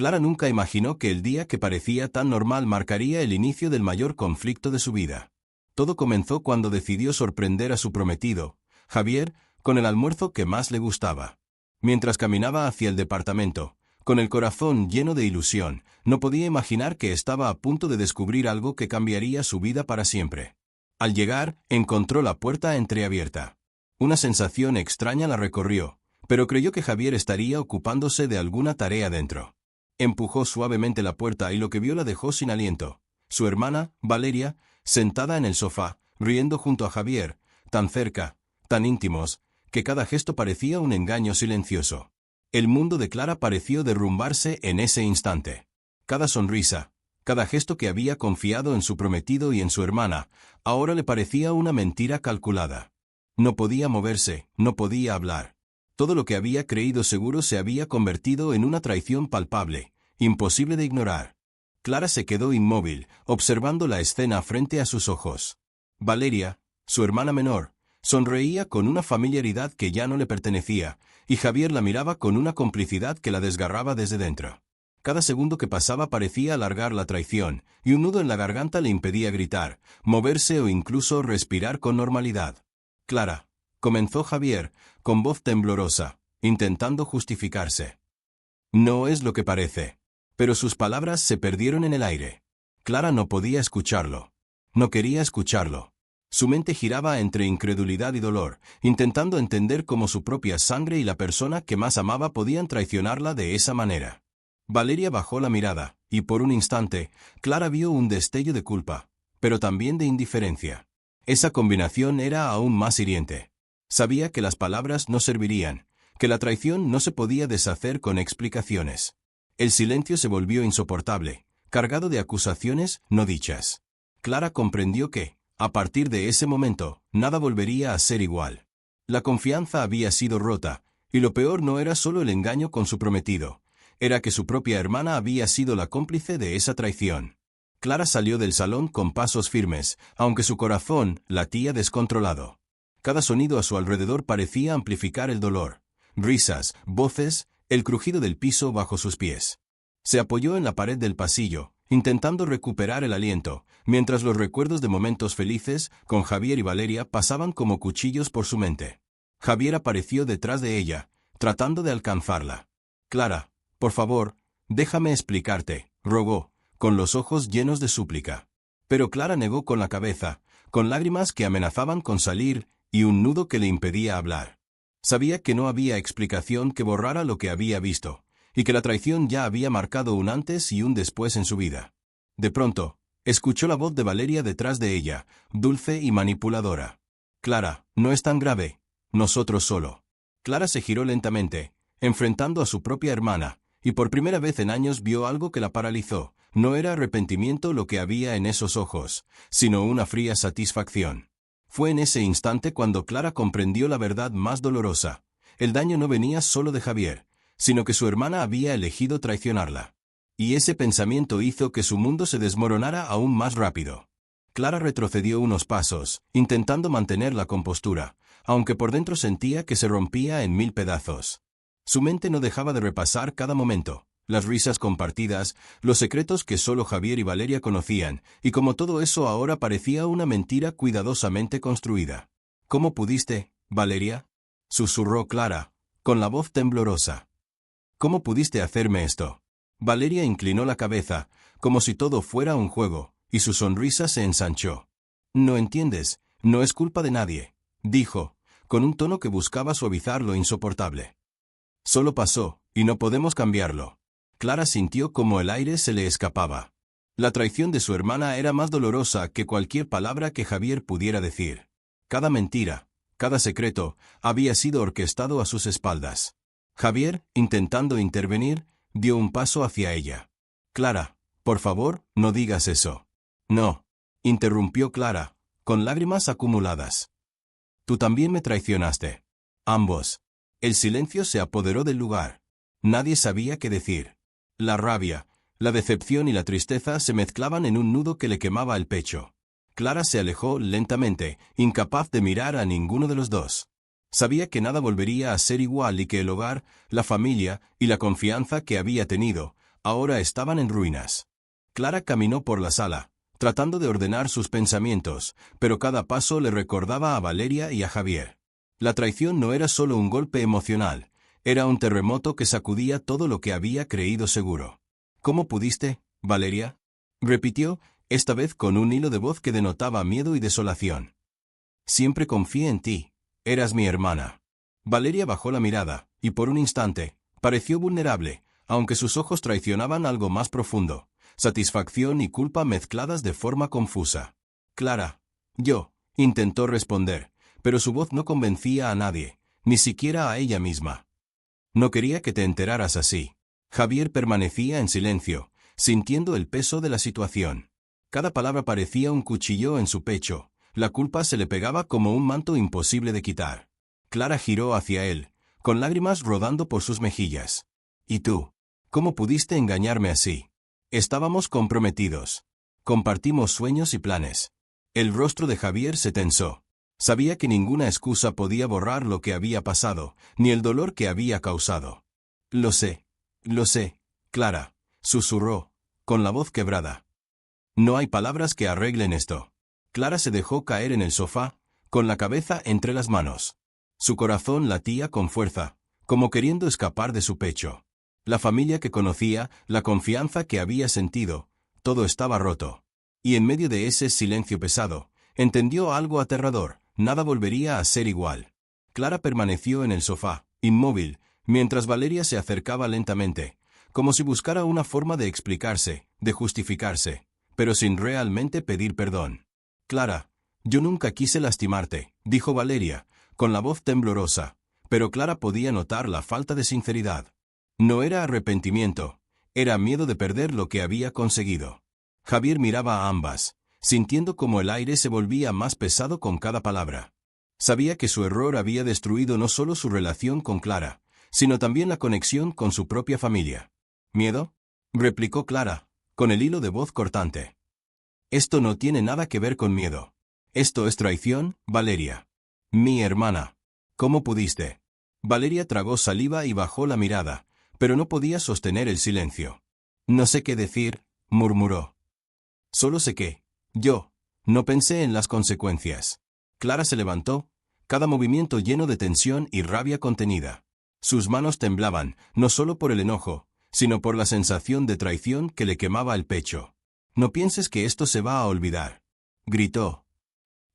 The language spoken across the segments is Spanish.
Clara nunca imaginó que el día que parecía tan normal marcaría el inicio del mayor conflicto de su vida. Todo comenzó cuando decidió sorprender a su prometido, Javier, con el almuerzo que más le gustaba. Mientras caminaba hacia el departamento, con el corazón lleno de ilusión, no podía imaginar que estaba a punto de descubrir algo que cambiaría su vida para siempre. Al llegar, encontró la puerta entreabierta. Una sensación extraña la recorrió, pero creyó que Javier estaría ocupándose de alguna tarea dentro. Empujó suavemente la puerta y lo que vio la dejó sin aliento. Su hermana, Valeria, sentada en el sofá, riendo junto a Javier, tan cerca, tan íntimos, que cada gesto parecía un engaño silencioso. El mundo de Clara pareció derrumbarse en ese instante. Cada sonrisa, cada gesto que había confiado en su prometido y en su hermana, ahora le parecía una mentira calculada. No podía moverse, no podía hablar. Todo lo que había creído seguro se había convertido en una traición palpable, imposible de ignorar. Clara se quedó inmóvil, observando la escena frente a sus ojos. Valeria, su hermana menor, sonreía con una familiaridad que ya no le pertenecía, y Javier la miraba con una complicidad que la desgarraba desde dentro. Cada segundo que pasaba parecía alargar la traición, y un nudo en la garganta le impedía gritar, moverse o incluso respirar con normalidad. Clara, comenzó Javier, con voz temblorosa, intentando justificarse. No es lo que parece. Pero sus palabras se perdieron en el aire. Clara no podía escucharlo. No quería escucharlo. Su mente giraba entre incredulidad y dolor, intentando entender cómo su propia sangre y la persona que más amaba podían traicionarla de esa manera. Valeria bajó la mirada, y por un instante, Clara vio un destello de culpa, pero también de indiferencia. Esa combinación era aún más hiriente. Sabía que las palabras no servirían, que la traición no se podía deshacer con explicaciones. El silencio se volvió insoportable, cargado de acusaciones no dichas. Clara comprendió que, a partir de ese momento, nada volvería a ser igual. La confianza había sido rota, y lo peor no era solo el engaño con su prometido, era que su propia hermana había sido la cómplice de esa traición. Clara salió del salón con pasos firmes, aunque su corazón latía descontrolado. Cada sonido a su alrededor parecía amplificar el dolor. Risas, voces, el crujido del piso bajo sus pies. Se apoyó en la pared del pasillo, intentando recuperar el aliento, mientras los recuerdos de momentos felices, con Javier y Valeria, pasaban como cuchillos por su mente. Javier apareció detrás de ella, tratando de alcanzarla. Clara, por favor, déjame explicarte, rogó, con los ojos llenos de súplica. Pero Clara negó con la cabeza, con lágrimas que amenazaban con salir, y un nudo que le impedía hablar. Sabía que no había explicación que borrara lo que había visto, y que la traición ya había marcado un antes y un después en su vida. De pronto, escuchó la voz de Valeria detrás de ella, dulce y manipuladora. Clara, no es tan grave. Nosotros solo. Clara se giró lentamente, enfrentando a su propia hermana, y por primera vez en años vio algo que la paralizó. No era arrepentimiento lo que había en esos ojos, sino una fría satisfacción. Fue en ese instante cuando Clara comprendió la verdad más dolorosa. El daño no venía solo de Javier, sino que su hermana había elegido traicionarla. Y ese pensamiento hizo que su mundo se desmoronara aún más rápido. Clara retrocedió unos pasos, intentando mantener la compostura, aunque por dentro sentía que se rompía en mil pedazos. Su mente no dejaba de repasar cada momento, las risas compartidas, los secretos que solo Javier y Valeria conocían, y como todo eso ahora parecía una mentira cuidadosamente construida. ¿Cómo pudiste, Valeria?, susurró Clara, con la voz temblorosa. ¿Cómo pudiste hacerme esto? Valeria inclinó la cabeza, como si todo fuera un juego, y su sonrisa se ensanchó. No entiendes, no es culpa de nadie, dijo, con un tono que buscaba suavizar lo insoportable. Solo pasó, y no podemos cambiarlo. Clara sintió como el aire se le escapaba. La traición de su hermana era más dolorosa que cualquier palabra que Javier pudiera decir. Cada mentira, cada secreto, había sido orquestado a sus espaldas. Javier, intentando intervenir, dio un paso hacia ella. Clara, por favor, no digas eso. No, interrumpió Clara, con lágrimas acumuladas. Tú también me traicionaste. Ambos. El silencio se apoderó del lugar. Nadie sabía qué decir. La rabia, la decepción y la tristeza se mezclaban en un nudo que le quemaba el pecho. Clara se alejó lentamente, incapaz de mirar a ninguno de los dos. Sabía que nada volvería a ser igual y que el hogar, la familia y la confianza que había tenido, ahora estaban en ruinas. Clara caminó por la sala, tratando de ordenar sus pensamientos, pero cada paso le recordaba a Valeria y a Javier. La traición no era solo un golpe emocional, era un terremoto que sacudía todo lo que había creído seguro. ¿Cómo pudiste, Valeria?, repitió, esta vez con un hilo de voz que denotaba miedo y desolación. Siempre confié en ti. Eras mi hermana. Valeria bajó la mirada, y por un instante, pareció vulnerable, aunque sus ojos traicionaban algo más profundo, satisfacción y culpa mezcladas de forma confusa. Clara, intentó responder, pero su voz no convencía a nadie, ni siquiera a ella misma. No quería que te enteraras así. Javier permanecía en silencio, sintiendo el peso de la situación. Cada palabra parecía un cuchillo en su pecho, la culpa se le pegaba como un manto imposible de quitar. Clara giró hacia él, con lágrimas rodando por sus mejillas. ¿Y tú? ¿Cómo pudiste engañarme así? Estábamos comprometidos. Compartimos sueños y planes. El rostro de Javier se tensó. Sabía que ninguna excusa podía borrar lo que había pasado, ni el dolor que había causado. Lo sé, Clara, susurró, con la voz quebrada. No hay palabras que arreglen esto. Clara se dejó caer en el sofá, con la cabeza entre las manos. Su corazón latía con fuerza, como queriendo escapar de su pecho. La familia que conocía, la confianza que había sentido, todo estaba roto. Y en medio de ese silencio pesado, entendió algo aterrador, nada volvería a ser igual. Clara permaneció en el sofá, inmóvil, mientras Valeria se acercaba lentamente, como si buscara una forma de explicarse, de justificarse, pero sin realmente pedir perdón. Clara, yo nunca quise lastimarte, dijo Valeria, con la voz temblorosa, pero Clara podía notar la falta de sinceridad. No era arrepentimiento, era miedo de perder lo que había conseguido. Javier miraba a ambas, sintiendo como el aire se volvía más pesado con cada palabra. Sabía que su error había destruido no solo su relación con Clara, sino también la conexión con su propia familia. ¿Miedo?, replicó Clara, con el hilo de voz cortante. Esto no tiene nada que ver con miedo. Esto es traición, Valeria. Mi hermana. ¿Cómo pudiste? Valeria tragó saliva y bajó la mirada, pero no podía sostener el silencio. No sé qué decir, murmuró. Solo sé que, no pensé en las consecuencias. Clara se levantó, cada movimiento lleno de tensión y rabia contenida. Sus manos temblaban, no solo por el enojo, sino por la sensación de traición que le quemaba el pecho. No pienses que esto se va a olvidar, gritó.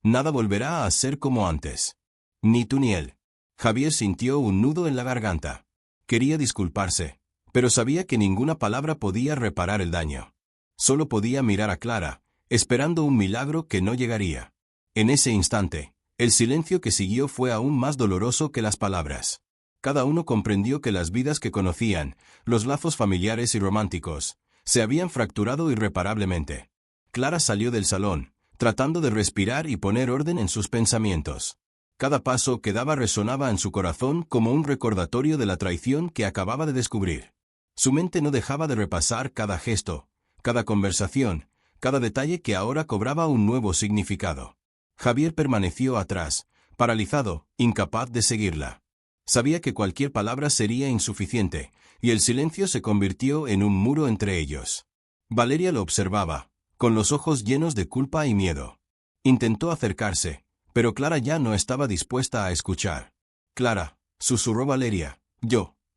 Nada volverá a ser como antes. Ni tú ni él. Javier sintió un nudo en la garganta. Quería disculparse, pero sabía que ninguna palabra podía reparar el daño. Solo podía mirar a Clara, esperando un milagro que no llegaría. En ese instante, el silencio que siguió fue aún más doloroso que las palabras. Cada uno comprendió que las vidas que conocían, los lazos familiares y románticos, se habían fracturado irreparablemente. Clara salió del salón, tratando de respirar y poner orden en sus pensamientos. Cada paso que daba resonaba en su corazón como un recordatorio de la traición que acababa de descubrir. Su mente no dejaba de repasar cada gesto, cada conversación, cada detalle que ahora cobraba un nuevo significado. Javier permaneció atrás, paralizado, incapaz de seguirla. Sabía que cualquier palabra sería insuficiente, y el silencio se convirtió en un muro entre ellos. Valeria lo observaba, con los ojos llenos de culpa y miedo. Intentó acercarse, pero Clara ya no estaba dispuesta a escuchar. Clara, susurró Valeria,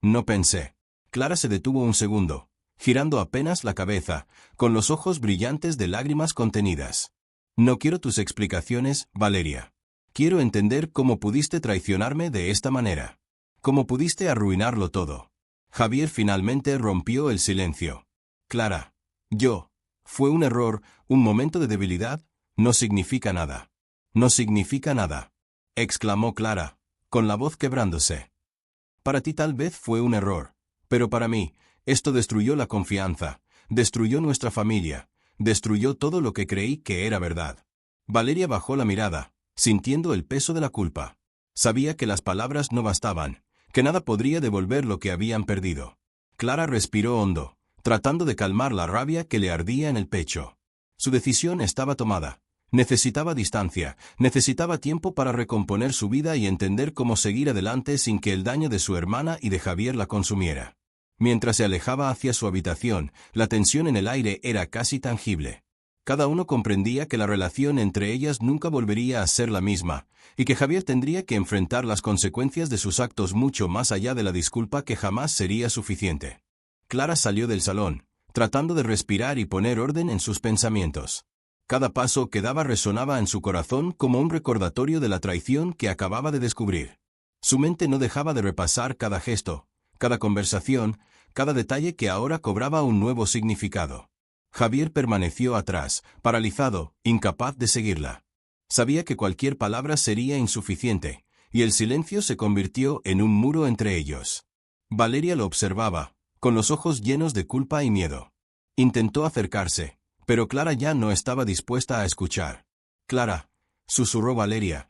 no pensé. Clara se detuvo un segundo, girando apenas la cabeza, con los ojos brillantes de lágrimas contenidas. No quiero tus explicaciones, Valeria. Quiero entender cómo pudiste traicionarme de esta manera. Cómo pudiste arruinarlo todo. Javier finalmente rompió el silencio. Clara, fue un error, un momento de debilidad, no significa nada. No significa nada, exclamó Clara, con la voz quebrándose. Para ti tal vez fue un error, pero para mí, esto destruyó la confianza, destruyó nuestra familia, destruyó todo lo que creí que era verdad. Valeria bajó la mirada, sintiendo el peso de la culpa. Sabía que las palabras no bastaban, que nada podría devolver lo que habían perdido. Clara respiró hondo, tratando de calmar la rabia que le ardía en el pecho. Su decisión estaba tomada. Necesitaba distancia, necesitaba tiempo para recomponer su vida y entender cómo seguir adelante sin que el daño de su hermana y de Javier la consumiera. Mientras se alejaba hacia su habitación, la tensión en el aire era casi tangible. Cada uno comprendía que la relación entre ellas nunca volvería a ser la misma, y que Javier tendría que enfrentar las consecuencias de sus actos mucho más allá de la disculpa que jamás sería suficiente. Clara salió del salón, tratando de respirar y poner orden en sus pensamientos. Cada paso que daba resonaba en su corazón como un recordatorio de la traición que acababa de descubrir. Su mente no dejaba de repasar cada gesto, cada conversación, cada detalle que ahora cobraba un nuevo significado. Javier permaneció atrás, paralizado, incapaz de seguirla. Sabía que cualquier palabra sería insuficiente, y el silencio se convirtió en un muro entre ellos. Valeria lo observaba, con los ojos llenos de culpa y miedo. Intentó acercarse, pero Clara ya no estaba dispuesta a escuchar. «Clara», susurró Valeria,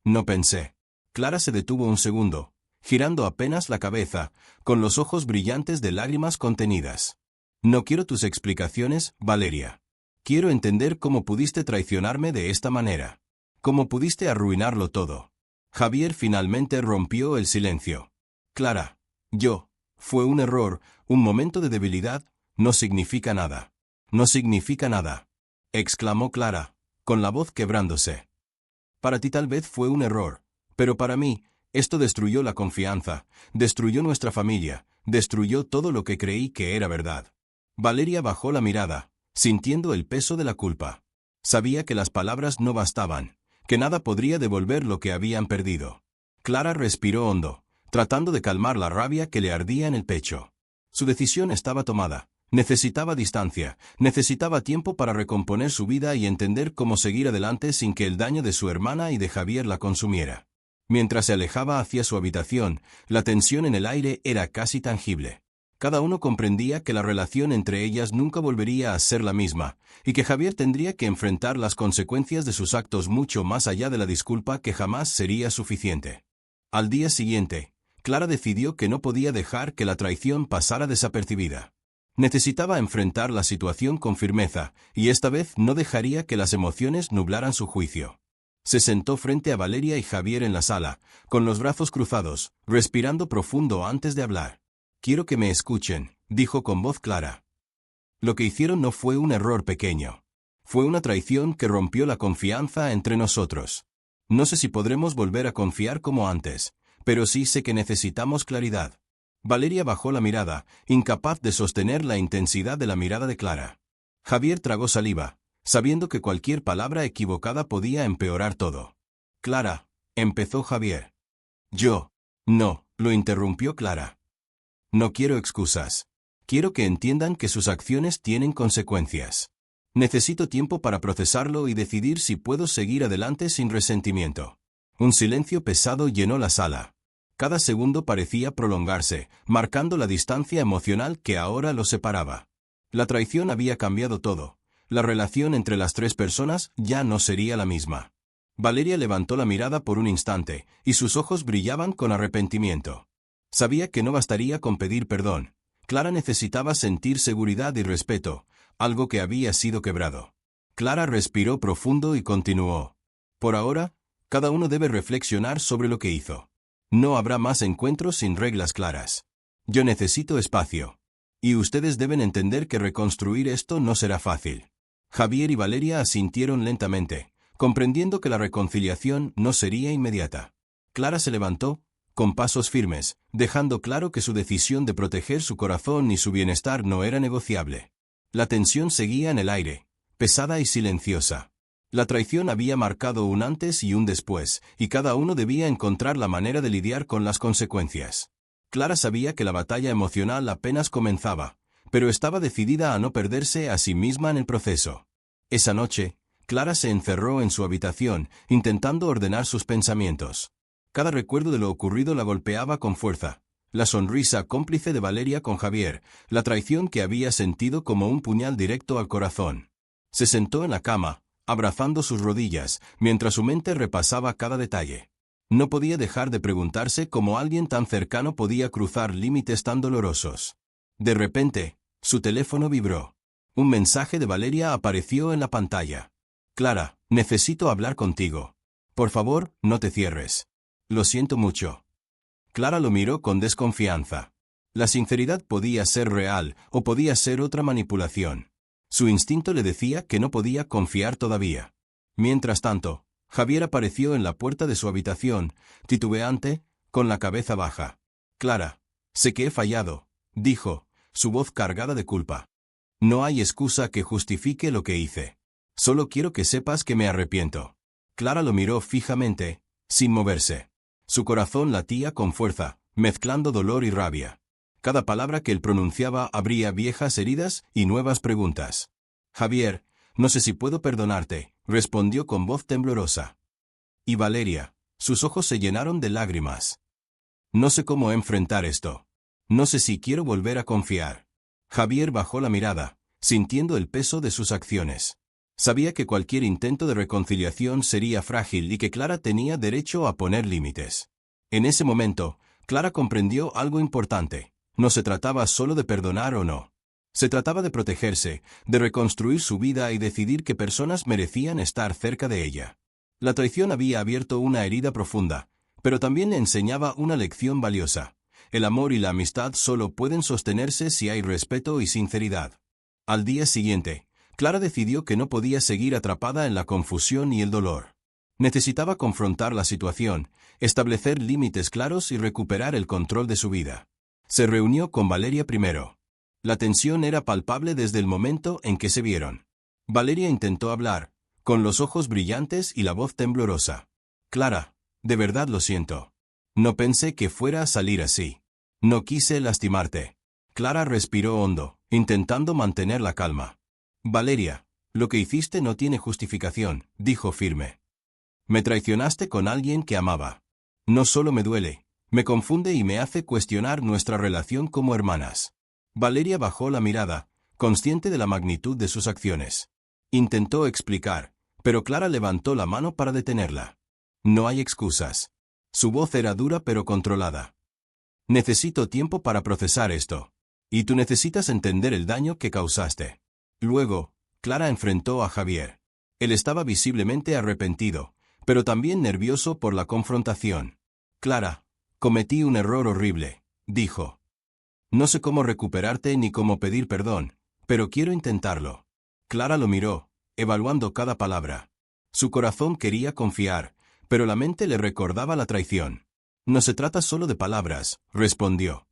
«no pensé». Clara se detuvo un segundo, girando apenas la cabeza, con los ojos brillantes de lágrimas contenidas. «No quiero tus explicaciones, Valeria. Quiero entender cómo pudiste traicionarme de esta manera. Cómo pudiste arruinarlo todo». Javier finalmente rompió el silencio. «Clara, fue un error, un momento de debilidad, no significa nada. No significa nada», exclamó Clara, con la voz quebrándose. «Para ti tal vez fue un error, pero para mí, esto destruyó la confianza, destruyó nuestra familia, destruyó todo lo que creí que era verdad». Valeria bajó la mirada, sintiendo el peso de la culpa. Sabía que las palabras no bastaban, que nada podría devolver lo que habían perdido. Clara respiró hondo, tratando de calmar la rabia que le ardía en el pecho. Su decisión estaba tomada. Necesitaba distancia, necesitaba tiempo para recomponer su vida y entender cómo seguir adelante sin que el daño de su hermana y de Javier la consumiera. Mientras se alejaba hacia su habitación, la tensión en el aire era casi tangible. Cada uno comprendía que la relación entre ellas nunca volvería a ser la misma, y que Javier tendría que enfrentar las consecuencias de sus actos mucho más allá de la disculpa que jamás sería suficiente. Al día siguiente, Clara decidió que no podía dejar que la traición pasara desapercibida. Necesitaba enfrentar la situación con firmeza, y esta vez no dejaría que las emociones nublaran su juicio. Se sentó frente a Valeria y Javier en la sala, con los brazos cruzados, respirando profundo antes de hablar. «Quiero que me escuchen», dijo con voz clara. «Lo que hicieron no fue un error pequeño. Fue una traición que rompió la confianza entre nosotros. No sé si podremos volver a confiar como antes, pero sí sé que necesitamos claridad». Valeria bajó la mirada, incapaz de sostener la intensidad de la mirada de Clara. Javier tragó saliva, sabiendo que cualquier palabra equivocada podía empeorar todo. «Clara», empezó Javier. «No», lo interrumpió Clara. «No quiero excusas. Quiero que entiendan que sus acciones tienen consecuencias. Necesito tiempo para procesarlo y decidir si puedo seguir adelante sin resentimiento». Un silencio pesado llenó la sala. Cada segundo parecía prolongarse, marcando la distancia emocional que ahora los separaba. La traición había cambiado todo. La relación entre las tres personas ya no sería la misma. Valeria levantó la mirada por un instante, y sus ojos brillaban con arrepentimiento. Sabía que no bastaría con pedir perdón. Clara necesitaba sentir seguridad y respeto, algo que había sido quebrado. Clara respiró profundo y continuó. «Por ahora, cada uno debe reflexionar sobre lo que hizo. No habrá más encuentros sin reglas claras. Yo necesito espacio. Y ustedes deben entender que reconstruir esto no será fácil». Javier y Valeria asintieron lentamente, comprendiendo que la reconciliación no sería inmediata. Clara se levantó, con pasos firmes, dejando claro que su decisión de proteger su corazón y su bienestar no era negociable. La tensión seguía en el aire, pesada y silenciosa. La traición había marcado un antes y un después, y cada uno debía encontrar la manera de lidiar con las consecuencias. Clara sabía que la batalla emocional apenas comenzaba, pero estaba decidida a no perderse a sí misma en el proceso. Esa noche, Clara se encerró en su habitación, intentando ordenar sus pensamientos. Cada recuerdo de lo ocurrido la golpeaba con fuerza. La sonrisa cómplice de Valeria con Javier, la traición que había sentido como un puñal directo al corazón. Se sentó en la cama, abrazando sus rodillas, mientras su mente repasaba cada detalle. No podía dejar de preguntarse cómo alguien tan cercano podía cruzar límites tan dolorosos. De repente, su teléfono vibró. Un mensaje de Valeria apareció en la pantalla. «Clara, necesito hablar contigo. Por favor, no te cierres. Lo siento mucho». Clara lo miró con desconfianza. La sinceridad podía ser real o podía ser otra manipulación. Su instinto le decía que no podía confiar todavía. Mientras tanto, Javier apareció en la puerta de su habitación, titubeante, con la cabeza baja. «Clara, sé que he fallado», dijo, su voz cargada de culpa. «No hay excusa que justifique lo que hice. Solo quiero que sepas que me arrepiento». Clara lo miró fijamente, sin moverse. Su corazón latía con fuerza, mezclando dolor y rabia. Cada palabra que él pronunciaba abría viejas heridas y nuevas preguntas. «Javier, no sé si puedo perdonarte», respondió con voz temblorosa. «Y Valeria», sus ojos se llenaron de lágrimas. «No sé cómo enfrentar esto. No sé si quiero volver a confiar». Javier bajó la mirada, sintiendo el peso de sus acciones. Sabía que cualquier intento de reconciliación sería frágil y que Clara tenía derecho a poner límites. En ese momento, Clara comprendió algo importante. No se trataba solo de perdonar o no. Se trataba de protegerse, de reconstruir su vida y decidir qué personas merecían estar cerca de ella. La traición había abierto una herida profunda, pero también le enseñaba una lección valiosa. El amor y la amistad solo pueden sostenerse si hay respeto y sinceridad. Al día siguiente, Clara decidió que no podía seguir atrapada en la confusión y el dolor. Necesitaba confrontar la situación, establecer límites claros y recuperar el control de su vida. Se reunió con Valeria primero. La tensión era palpable desde el momento en que se vieron. Valeria intentó hablar, con los ojos brillantes y la voz temblorosa. «Clara, de verdad lo siento. No pensé que fuera a salir así. No quise lastimarte». Clara respiró hondo, intentando mantener la calma. «Valeria, lo que hiciste no tiene justificación», dijo firme. «Me traicionaste con alguien que amaba. No solo me duele, me confunde y me hace cuestionar nuestra relación como hermanas». Valeria bajó la mirada, consciente de la magnitud de sus acciones. Intentó explicar, pero Clara levantó la mano para detenerla. «No hay excusas». Su voz era dura pero controlada. «Necesito tiempo para procesar esto. Y tú necesitas entender el daño que causaste». Luego, Clara enfrentó a Javier. Él estaba visiblemente arrepentido, pero también nervioso por la confrontación. «Clara, cometí un error horrible», dijo. «No sé cómo recuperarte ni cómo pedir perdón, pero quiero intentarlo». Clara lo miró, evaluando cada palabra. Su corazón quería confiar, pero la mente le recordaba la traición. «No se trata solo de palabras», respondió.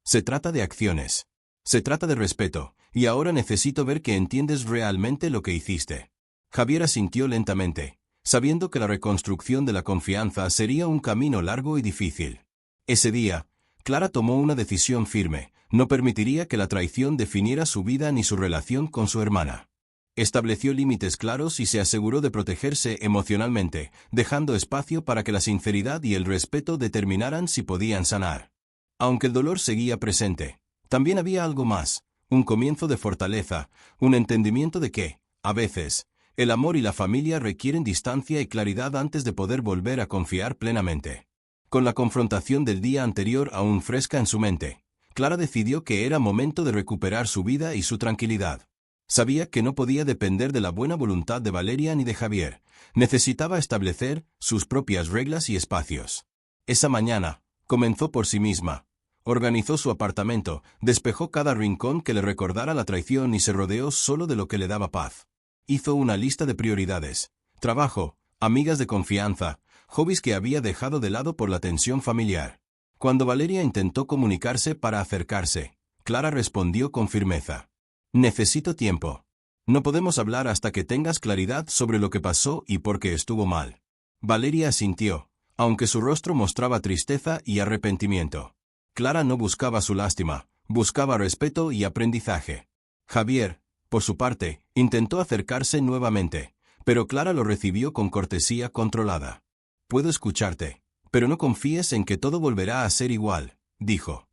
«Se trata de acciones. Se trata de respeto, y ahora necesito ver que entiendes realmente lo que hiciste». Javier asintió lentamente, sabiendo que la reconstrucción de la confianza sería un camino largo y difícil. Ese día, Clara tomó una decisión firme: no permitiría que la traición definiera su vida ni su relación con su hermana. Estableció límites claros y se aseguró de protegerse emocionalmente, dejando espacio para que la sinceridad y el respeto determinaran si podían sanar. Aunque el dolor seguía presente, también había algo más, un comienzo de fortaleza, un entendimiento de que, a veces, el amor y la familia requieren distancia y claridad antes de poder volver a confiar plenamente. Con la confrontación del día anterior aún fresca en su mente, Clara decidió que era momento de recuperar su vida y su tranquilidad. Sabía que no podía depender de la buena voluntad de Valeria ni de Javier. Necesitaba establecer sus propias reglas y espacios. Esa mañana, comenzó por sí misma. Organizó su apartamento, despejó cada rincón que le recordara la traición y se rodeó solo de lo que le daba paz. Hizo una lista de prioridades: trabajo, amigas de confianza, hobbies que había dejado de lado por la tensión familiar. Cuando Valeria intentó comunicarse para acercarse, Clara respondió con firmeza: «Necesito tiempo. No podemos hablar hasta que tengas claridad sobre lo que pasó y por qué estuvo mal». Valeria asintió, aunque su rostro mostraba tristeza y arrepentimiento. Clara no buscaba su lástima, buscaba respeto y aprendizaje. Javier, por su parte, intentó acercarse nuevamente, pero Clara lo recibió con cortesía controlada. «Puedo escucharte, pero no confíes en que todo volverá a ser igual», dijo.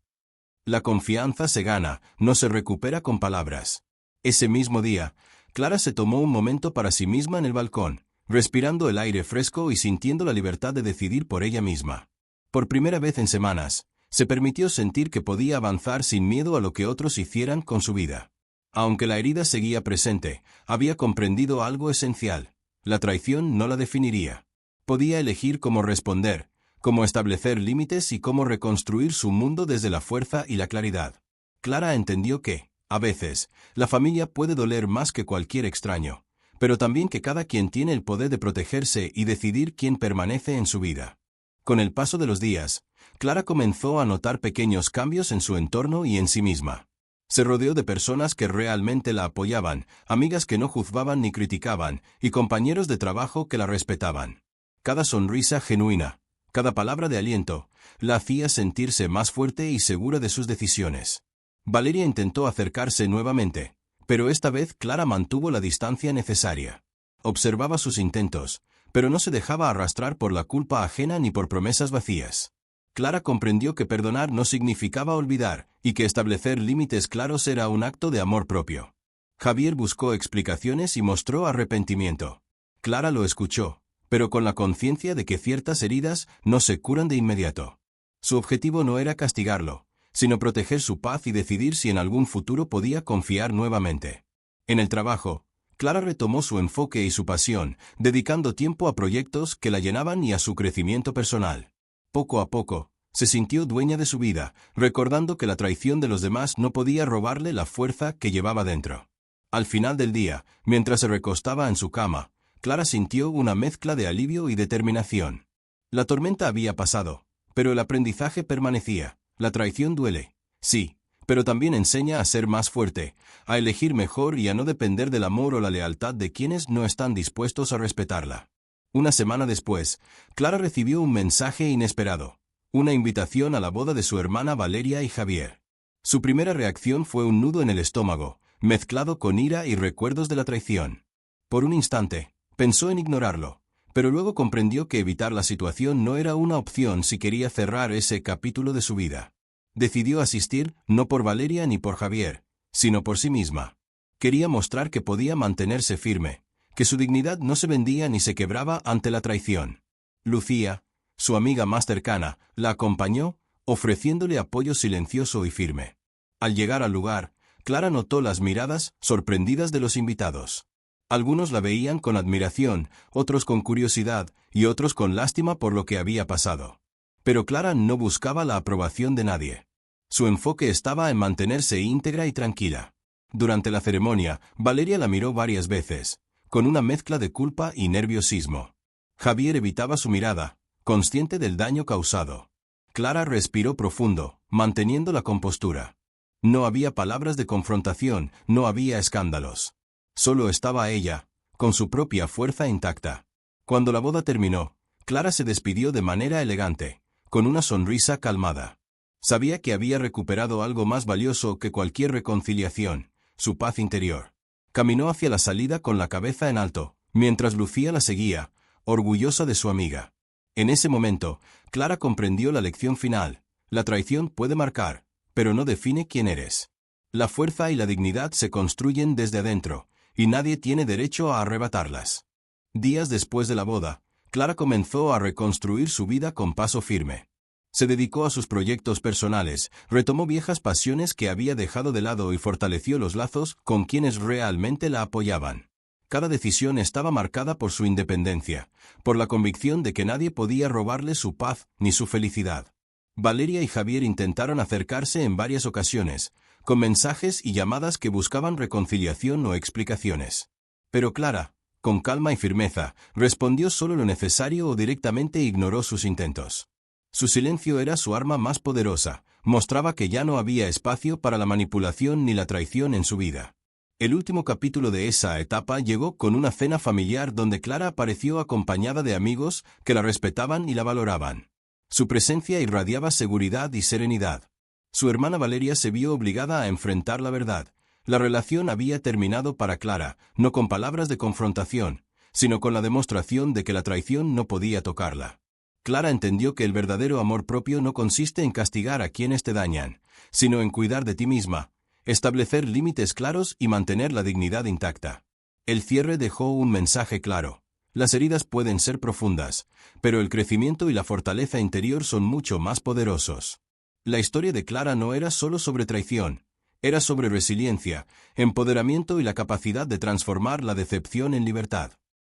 «La confianza se gana, no se recupera con palabras». Ese mismo día, Clara se tomó un momento para sí misma en el balcón, respirando el aire fresco y sintiendo la libertad de decidir por ella misma. Por primera vez en semanas, se permitió sentir que podía avanzar sin miedo a lo que otros hicieran con su vida. Aunque la herida seguía presente, había comprendido algo esencial: la traición no la definiría. Podía elegir cómo responder, cómo establecer límites y cómo reconstruir su mundo desde la fuerza y la claridad. Clara entendió que, a veces, la familia puede doler más que cualquier extraño, pero también que cada quien tiene el poder de protegerse y decidir quién permanece en su vida. Con el paso de los días, Clara comenzó a notar pequeños cambios en su entorno y en sí misma. Se rodeó de personas que realmente la apoyaban, amigas que no juzgaban ni criticaban, y compañeros de trabajo que la respetaban. Cada sonrisa genuina, cada palabra de aliento, la hacía sentirse más fuerte y segura de sus decisiones. Valeria intentó acercarse nuevamente, pero esta vez Clara mantuvo la distancia necesaria. Observaba sus intentos, pero no se dejaba arrastrar por la culpa ajena ni por promesas vacías. Clara comprendió que perdonar no significaba olvidar, y que establecer límites claros era un acto de amor propio. Javier buscó explicaciones y mostró arrepentimiento. Clara lo escuchó, pero con la conciencia de que ciertas heridas no se curan de inmediato. Su objetivo no era castigarlo, sino proteger su paz y decidir si en algún futuro podía confiar nuevamente. En el trabajo, Clara retomó su enfoque y su pasión, dedicando tiempo a proyectos que la llenaban y a su crecimiento personal. Poco a poco, se sintió dueña de su vida, recordando que la traición de los demás no podía robarle la fuerza que llevaba dentro. Al final del día, mientras se recostaba en su cama, Clara sintió una mezcla de alivio y determinación. La tormenta había pasado, pero el aprendizaje permanecía. La traición duele, sí, pero también enseña a ser más fuerte, a elegir mejor y a no depender del amor o la lealtad de quienes no están dispuestos a respetarla. Una semana después, Clara recibió un mensaje inesperado, una invitación a la boda de su hermana Valeria y Javier. Su primera reacción fue un nudo en el estómago, mezclado con ira y recuerdos de la traición. Por un instante, pensó en ignorarlo, pero luego comprendió que evitar la situación no era una opción si quería cerrar ese capítulo de su vida. Decidió asistir, no por Valeria ni por Javier, sino por sí misma. Quería mostrar que podía mantenerse firme, que su dignidad no se vendía ni se quebraba ante la traición. Lucía, su amiga más cercana, la acompañó, ofreciéndole apoyo silencioso y firme. Al llegar al lugar, Clara notó las miradas sorprendidas de los invitados. Algunos la veían con admiración, otros con curiosidad y otros con lástima por lo que había pasado. Pero Clara no buscaba la aprobación de nadie. Su enfoque estaba en mantenerse íntegra y tranquila. Durante la ceremonia, Valeria la miró varias veces, con una mezcla de culpa y nerviosismo. Javier evitaba su mirada, consciente del daño causado. Clara respiró profundo, manteniendo la compostura. No había palabras de confrontación, no había escándalos. Solo estaba ella, con su propia fuerza intacta. Cuando la boda terminó, Clara se despidió de manera elegante, con una sonrisa calmada. Sabía que había recuperado algo más valioso que cualquier reconciliación, su paz interior. Caminó hacia la salida con la cabeza en alto, mientras Lucía la seguía, orgullosa de su amiga. En ese momento, Clara comprendió la lección final: la traición puede marcar, pero no define quién eres. La fuerza y la dignidad se construyen desde adentro, y nadie tiene derecho a arrebatarlas. Días después de la boda, Clara comenzó a reconstruir su vida con paso firme. Se dedicó a sus proyectos personales, retomó viejas pasiones que había dejado de lado y fortaleció los lazos con quienes realmente la apoyaban. Cada decisión estaba marcada por su independencia, por la convicción de que nadie podía robarle su paz ni su felicidad. Valeria y Javier intentaron acercarse en varias ocasiones, con mensajes y llamadas que buscaban reconciliación o explicaciones. Pero Clara, con calma y firmeza, respondió solo lo necesario o directamente ignoró sus intentos. Su silencio era su arma más poderosa, mostraba que ya no había espacio para la manipulación ni la traición en su vida. El último capítulo de esa etapa llegó con una cena familiar donde Clara apareció acompañada de amigos que la respetaban y la valoraban. Su presencia irradiaba seguridad y serenidad. Su hermana Valeria se vio obligada a enfrentar la verdad. La relación había terminado para Clara, no con palabras de confrontación, sino con la demostración de que la traición no podía tocarla. Clara entendió que el verdadero amor propio no consiste en castigar a quienes te dañan, sino en cuidar de ti misma, establecer límites claros y mantener la dignidad intacta. El cierre dejó un mensaje claro: las heridas pueden ser profundas, pero el crecimiento y la fortaleza interior son mucho más poderosos. La historia de Clara no era solo sobre traición, era sobre resiliencia, empoderamiento y la capacidad de transformar la decepción en libertad.